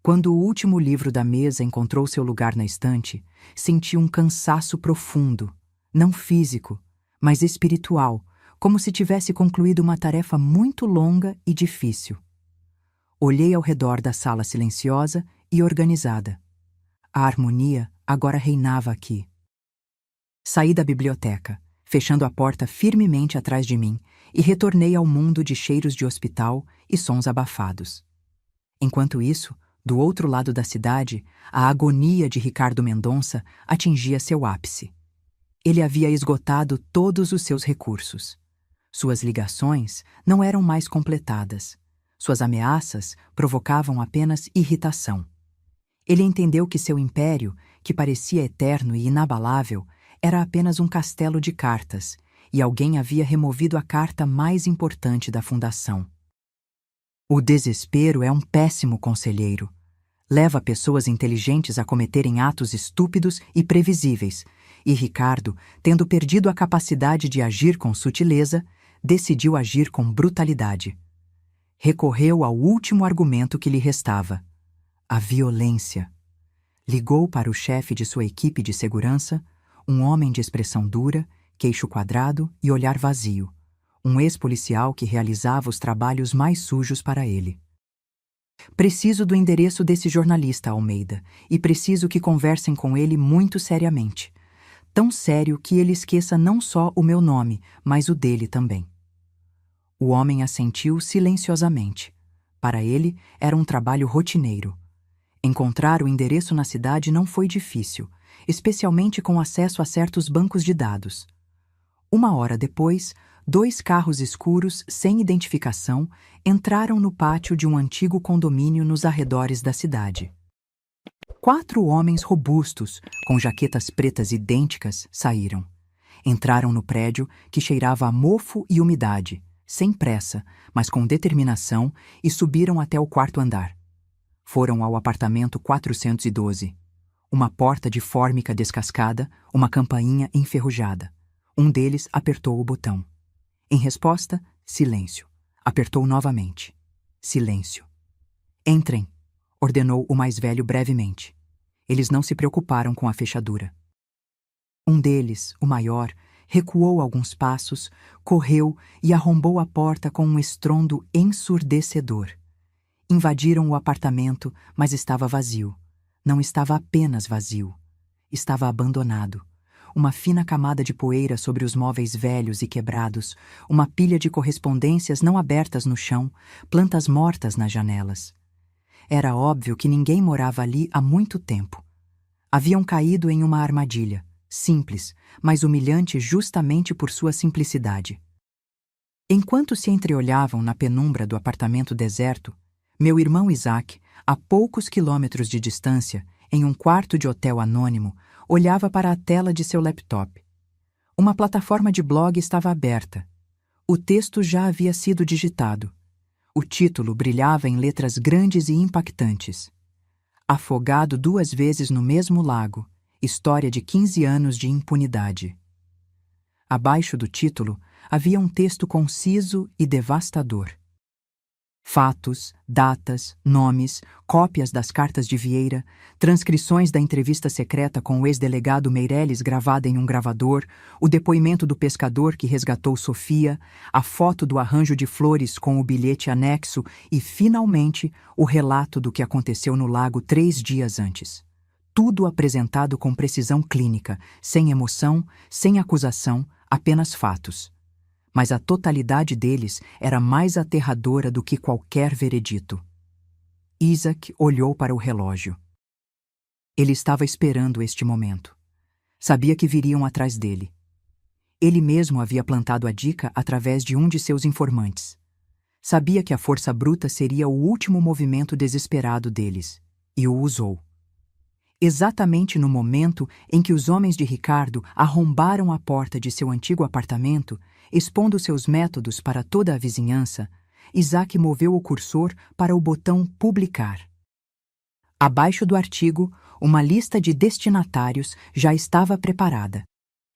Quando o último livro da mesa encontrou seu lugar na estante, senti um cansaço profundo, não físico, mas espiritual, como se tivesse concluído uma tarefa muito longa e difícil. Olhei ao redor da sala silenciosa e organizada. A harmonia agora reinava aqui. Saí da biblioteca, fechando a porta firmemente atrás de mim, e retornei ao mundo de cheiros de hospital e sons abafados. Enquanto isso, do outro lado da cidade, a agonia de Ricardo Mendonça atingia seu ápice. Ele havia esgotado todos os seus recursos. Suas ligações não eram mais completadas. Suas ameaças provocavam apenas irritação. Ele entendeu que seu império, que parecia eterno e inabalável, era apenas um castelo de cartas, e alguém havia removido a carta mais importante da fundação. O desespero é um péssimo conselheiro. Leva pessoas inteligentes a cometerem atos estúpidos e previsíveis, e Ricardo, tendo perdido a capacidade de agir com sutileza, decidiu agir com brutalidade. Recorreu ao último argumento que lhe restava: a violência. Ligou para o chefe de sua equipe de segurança, um homem de expressão dura, queixo quadrado e olhar vazio, um ex-policial que realizava os trabalhos mais sujos para ele. Preciso do endereço desse jornalista, Almeida, e preciso que conversem com ele muito seriamente. Tão sério que ele esqueça não só o meu nome, mas o dele também. O homem assentiu silenciosamente. Para ele, era um trabalho rotineiro. Encontrar o endereço na cidade não foi difícil, especialmente com acesso a certos bancos de dados. 1 hora depois, 2 carros escuros, sem identificação, entraram no pátio de um antigo condomínio nos arredores da cidade. 4 homens robustos, com jaquetas pretas idênticas, saíram. Entraram no prédio, que cheirava a mofo e umidade, sem pressa, mas com determinação, e subiram até o 4º andar. Foram ao apartamento 412. Uma porta de fórmica descascada, uma campainha enferrujada. Um deles apertou o botão. Em resposta, silêncio. Apertou novamente. Silêncio. Entrem, ordenou o mais velho brevemente. Eles não se preocuparam com a fechadura. Um deles, o maior, recuou alguns passos, correu e arrombou a porta com um estrondo ensurdecedor. Invadiram o apartamento, mas estava vazio. Não estava apenas vazio. Estava abandonado. Uma fina camada de poeira sobre os móveis velhos e quebrados, uma pilha de correspondências não abertas no chão, plantas mortas nas janelas. Era óbvio que ninguém morava ali há muito tempo. Haviam caído em uma armadilha, simples, mas humilhante justamente por sua simplicidade. Enquanto se entreolhavam na penumbra do apartamento deserto, meu irmão Isaac, a poucos quilômetros de distância, em um quarto de hotel anônimo, olhava para a tela de seu laptop. Uma plataforma de blog estava aberta. O texto já havia sido digitado. O título brilhava em letras grandes e impactantes. Afogado 2 vezes no mesmo lago, história de 15 anos de impunidade. Abaixo do título havia um texto conciso e devastador. Fatos, datas, nomes, cópias das cartas de Vieira, transcrições da entrevista secreta com o ex-delegado Meireles gravada em um gravador, o depoimento do pescador que resgatou Sofia, a foto do arranjo de flores com o bilhete anexo e, finalmente, o relato do que aconteceu no lago 3 dias antes. Tudo apresentado com precisão clínica, sem emoção, sem acusação, apenas fatos. Mas a totalidade deles era mais aterradora do que qualquer veredito. Isaac olhou para o relógio. Ele estava esperando este momento. Sabia que viriam atrás dele. Ele mesmo havia plantado a dica através de um de seus informantes. Sabia que a força bruta seria o último movimento desesperado deles, e o usou. Exatamente no momento em que os homens de Ricardo arrombaram a porta de seu antigo apartamento, expondo seus métodos para toda a vizinhança, Isaac moveu o cursor para o botão Publicar. Abaixo do artigo, uma lista de destinatários já estava preparada.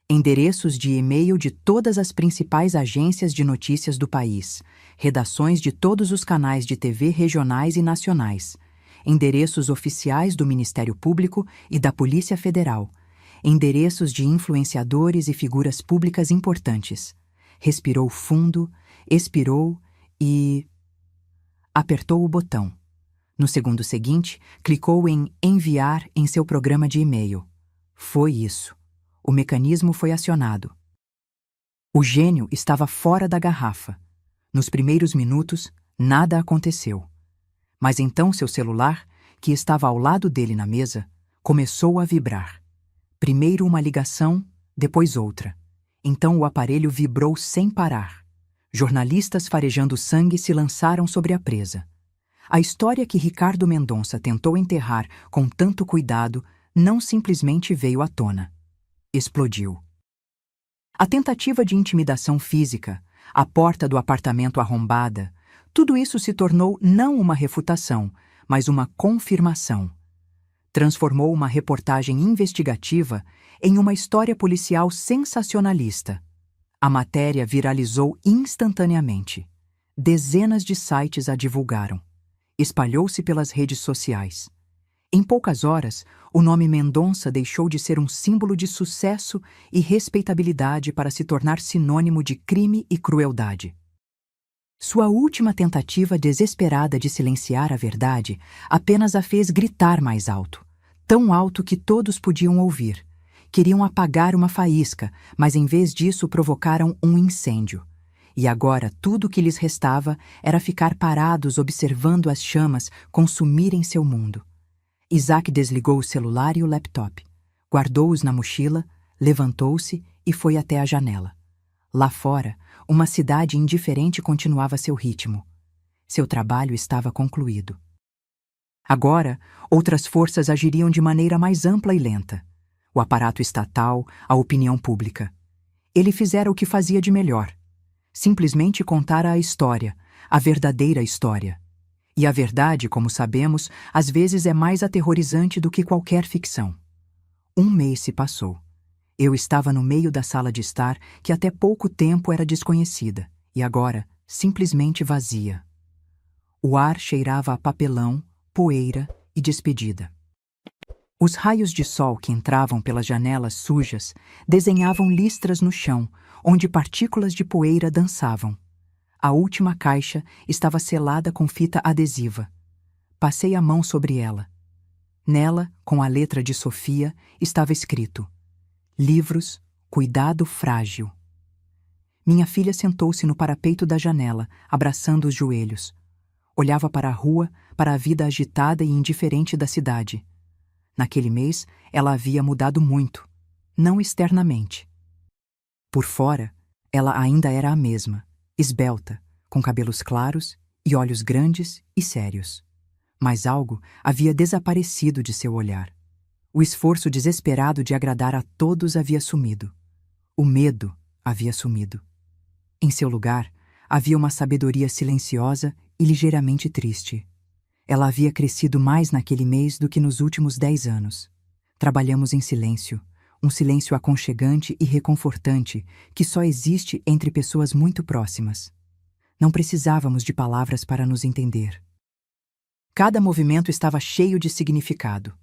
Endereços de e-mail de todas as principais agências de notícias do país, redações de todos os canais de TV regionais e nacionais, endereços oficiais do Ministério Público e da Polícia Federal, endereços de influenciadores e figuras públicas importantes. Respirou fundo, expirou e apertou o botão. No segundo seguinte, clicou em Enviar em seu programa de e-mail. Foi isso. O mecanismo foi acionado. O gênio estava fora da garrafa. Nos primeiros minutos, nada aconteceu. Mas então seu celular, que estava ao lado dele na mesa, começou a vibrar. Primeiro uma ligação, depois outra. Então o aparelho vibrou sem parar. Jornalistas farejando sangue se lançaram sobre a presa. A história que Ricardo Mendonça tentou enterrar com tanto cuidado não simplesmente veio à tona. Explodiu. A tentativa de intimidação física, a porta do apartamento arrombada, tudo isso se tornou não uma refutação, mas uma confirmação. Transformou uma reportagem investigativa em uma história policial sensacionalista. A matéria viralizou instantaneamente. Dezenas de sites a divulgaram. Espalhou-se pelas redes sociais. Em poucas horas, o nome Mendonça deixou de ser um símbolo de sucesso e respeitabilidade para se tornar sinônimo de crime e crueldade. Sua última tentativa desesperada de silenciar a verdade apenas a fez gritar mais alto, tão alto que todos podiam ouvir. Queriam apagar uma faísca, mas em vez disso provocaram um incêndio. E agora tudo o que lhes restava era ficar parados observando as chamas consumirem seu mundo. Isaac desligou o celular e o laptop, guardou-os na mochila, levantou-se e foi até a janela. Lá fora, uma cidade indiferente continuava seu ritmo. Seu trabalho estava concluído. Agora, outras forças agiriam de maneira mais ampla e lenta. O aparato estatal, a opinião pública. Ele fizera o que fazia de melhor. Simplesmente contara a história, a verdadeira história. E a verdade, como sabemos, às vezes é mais aterrorizante do que qualquer ficção. 1 mês se passou. Eu estava no meio da sala de estar que até pouco tempo era desconhecida, e agora simplesmente vazia. O ar cheirava a papelão, poeira e despedida. Os raios de sol que entravam pelas janelas sujas desenhavam listras no chão, onde partículas de poeira dançavam. A última caixa estava selada com fita adesiva. Passei a mão sobre ela. Nela, com a letra de Sofia, estava escrito: Livros, cuidado frágil. Minha filha sentou-se no parapeito da janela, abraçando os joelhos. Olhava para a rua, para a vida agitada e indiferente da cidade. Naquele mês, ela havia mudado muito, não externamente. Por fora, ela ainda era a mesma, esbelta, com cabelos claros e olhos grandes e sérios. Mas algo havia desaparecido de seu olhar. O esforço desesperado de agradar a todos havia sumido. O medo havia sumido. Em seu lugar, havia uma sabedoria silenciosa e ligeiramente triste. Ela havia crescido mais naquele mês do que nos últimos 10 anos. Trabalhamos em silêncio, um silêncio aconchegante e reconfortante que só existe entre pessoas muito próximas. Não precisávamos de palavras para nos entender. Cada movimento estava cheio de significado.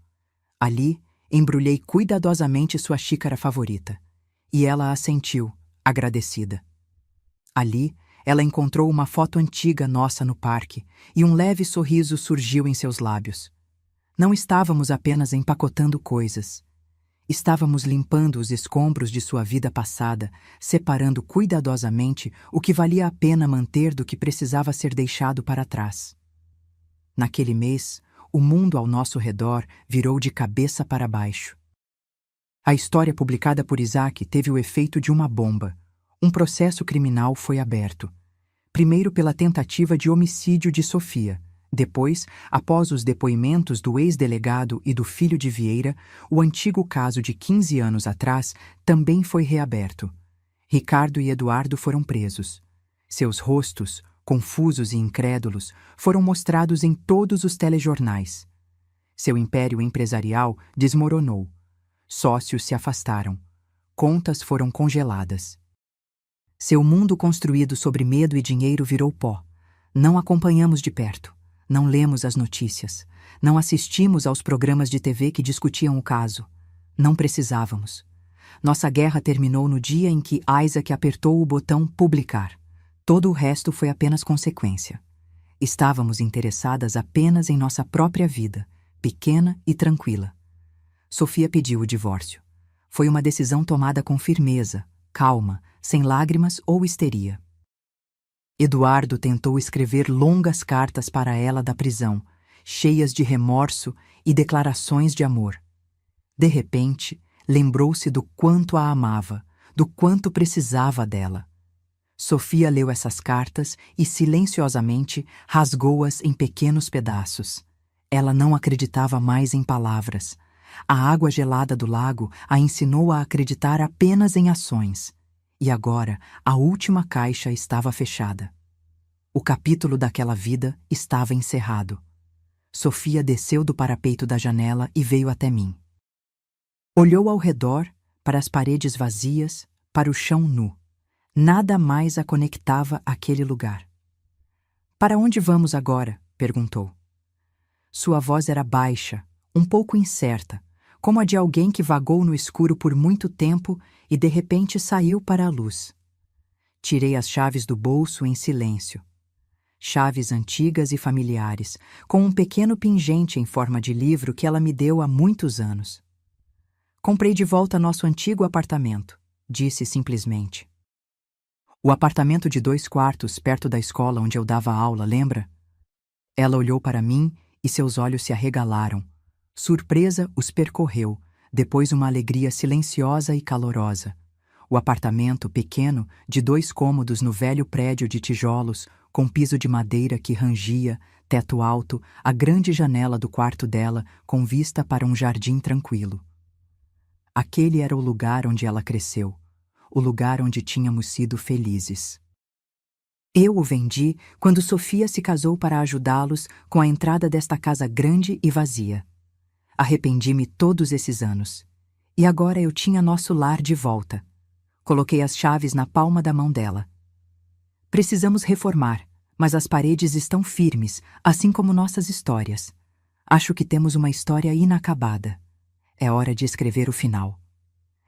Ali, embrulhei cuidadosamente sua xícara favorita, e ela assentiu, agradecida. Ali, ela encontrou uma foto antiga nossa no parque, e um leve sorriso surgiu em seus lábios. Não estávamos apenas empacotando coisas. Estávamos limpando os escombros de sua vida passada, separando cuidadosamente o que valia a pena manter do que precisava ser deixado para trás. Naquele mês, o mundo ao nosso redor virou de cabeça para baixo. A história publicada por Isaac teve o efeito de uma bomba. Um processo criminal foi aberto. Primeiro pela tentativa de homicídio de Sofia. Depois, após os depoimentos do ex-delegado e do filho de Vieira, o antigo caso de 15 anos atrás também foi reaberto. Ricardo e Eduardo foram presos. Seus rostos, confusos e incrédulos, foram mostrados em todos os telejornais. Seu império empresarial desmoronou. Sócios se afastaram. Contas foram congeladas. Seu mundo construído sobre medo e dinheiro virou pó. Não acompanhamos de perto. Não lemos as notícias. Não assistimos aos programas de TV que discutiam o caso. Não precisávamos. Nossa guerra terminou no dia em que Isaac apertou o botão publicar. Todo o resto foi apenas consequência. Estávamos interessadas apenas em nossa própria vida, pequena e tranquila. Sofia pediu o divórcio. Foi uma decisão tomada com firmeza, calma, sem lágrimas ou histeria. Eduardo tentou escrever longas cartas para ela da prisão, cheias de remorso e declarações de amor. De repente, lembrou-se do quanto a amava, do quanto precisava dela. Sofia leu essas cartas e, silenciosamente, rasgou-as em pequenos pedaços. Ela não acreditava mais em palavras. A água gelada do lago a ensinou a acreditar apenas em ações. E agora, a última caixa estava fechada. O capítulo daquela vida estava encerrado. Sofia desceu do parapeito da janela e veio até mim. Olhou ao redor, para as paredes vazias, para o chão nu. Nada mais a conectava àquele lugar. "Para onde vamos agora?" perguntou. Sua voz era baixa, um pouco incerta, como a de alguém que vagou no escuro por muito tempo e de repente saiu para a luz. Tirei as chaves do bolso em silêncio. Chaves antigas e familiares, com um pequeno pingente em forma de livro que ela me deu há muitos anos. "Comprei de volta nosso antigo apartamento", disse simplesmente. "O apartamento de 2 quartos perto da escola onde eu dava aula, lembra?" Ela olhou para mim e seus olhos se arregalaram. Surpresa os percorreu, depois uma alegria silenciosa e calorosa. O apartamento pequeno, de 2 cômodos no velho prédio de tijolos, com piso de madeira que rangia, teto alto, a grande janela do quarto dela com vista para um jardim tranquilo. Aquele era o lugar onde ela cresceu, o lugar onde tínhamos sido felizes. Eu o vendi quando Sofia se casou para ajudá-los com a entrada desta casa grande e vazia. Arrependi-me todos esses anos. E agora eu tinha nosso lar de volta. Coloquei as chaves na palma da mão dela. "Precisamos reformar, mas as paredes estão firmes, assim como nossas histórias. Acho que temos uma história inacabada. É hora de escrever o final."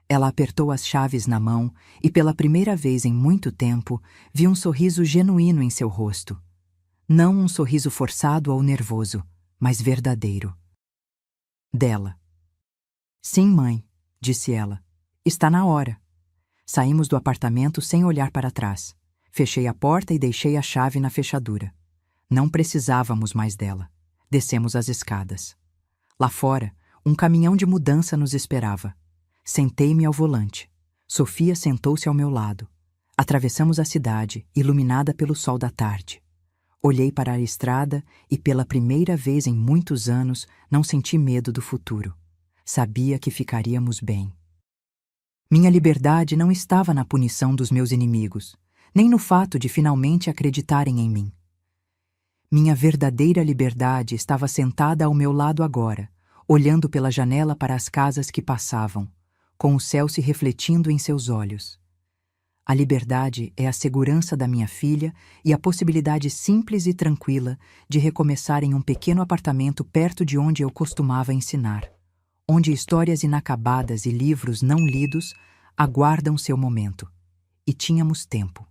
Ela apertou as chaves na mão e, pela primeira vez em muito tempo, vi um sorriso genuíno em seu rosto. Não um sorriso forçado ou nervoso, mas verdadeiro. Dela. "Sim, mãe", disse ela. "Está na hora." Saímos do apartamento sem olhar para trás. Fechei a porta e deixei a chave na fechadura. Não precisávamos mais dela. Descemos as escadas. Lá fora, um caminhão de mudança nos esperava. Sentei-me ao volante. Sofia sentou-se ao meu lado. Atravessamos a cidade, iluminada pelo sol da tarde. Olhei para a estrada e, pela primeira vez em muitos anos, não senti medo do futuro. Sabia que ficaríamos bem. Minha liberdade não estava na punição dos meus inimigos, nem no fato de finalmente acreditarem em mim. Minha verdadeira liberdade estava sentada ao meu lado agora, olhando pela janela para as casas que passavam, com o céu se refletindo em seus olhos. A liberdade é a segurança da minha filha e a possibilidade simples e tranquila de recomeçar em um pequeno apartamento perto de onde eu costumava ensinar, onde histórias inacabadas e livros não lidos aguardam seu momento. E tínhamos tempo.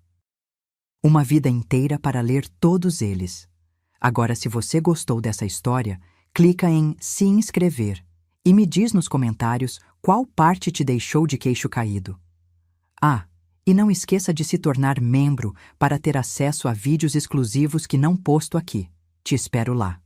Uma vida inteira para ler todos eles. Agora, se você gostou dessa história, clica em se inscrever e me diz nos comentários qual parte te deixou de queixo caído. E não esqueça de se tornar membro para ter acesso a vídeos exclusivos que não posto aqui. Te espero lá.